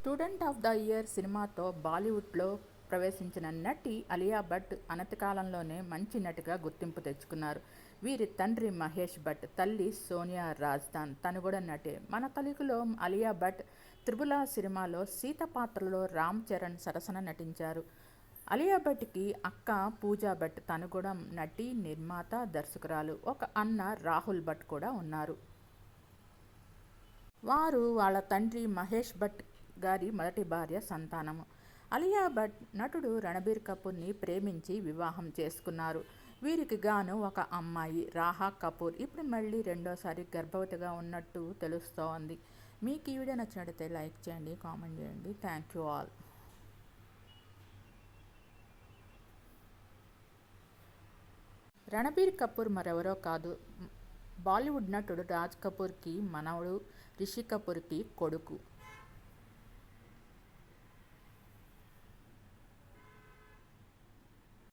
Student of the year సినిమాతో బాలీవుడ్లో ప్రవేశించిన నటి అలియా భట్ అనతి కాలంలోనే మంచి నటిగా గుర్తింపు తెచ్చుకున్నారు. వీరి తండ్రి మహేష్ భట్, తల్లి సోనియా రాజ్దాన్ తను కూడా నటే. మన తెలుగులో అలియా భట్ త్రిబుల్ ఆర్ సినిమాలో సీత పాత్రలో రామ్ చరణ్ సరసన నటించారు. అలియా భట్కి అక్క పూజా భట్, తను కూడా నటి, నిర్మాత, దర్శకురాలు. ఒక అన్న రాహుల్ భట్ కూడా ఉన్నారు. వారు వాళ్ళ తండ్రి మహేష్ భట్ గారి మొదటి భార్య సంతానము. అలియా భట్ నటుడు రణబీర్ కపూర్ని ప్రేమించి వివాహం చేసుకున్నారు. వీరికి గాను ఒక అమ్మాయి రాహా కపూర్. ఇప్పుడు మళ్ళీ రెండోసారి గర్భవతిగా ఉన్నట్టు తెలుస్తోంది. మీకు ఈ వీడియో నచ్చినట్లయితే లైక్ చేయండి, కామెంట్ చేయండి. Thank you all. Ranbir Kapoor మరెవరో కాదు, బాలీవుడ్ నటుడు రాజ్ కపూర్కి మనవడు, రిషి కపూర్కి కొడుకు.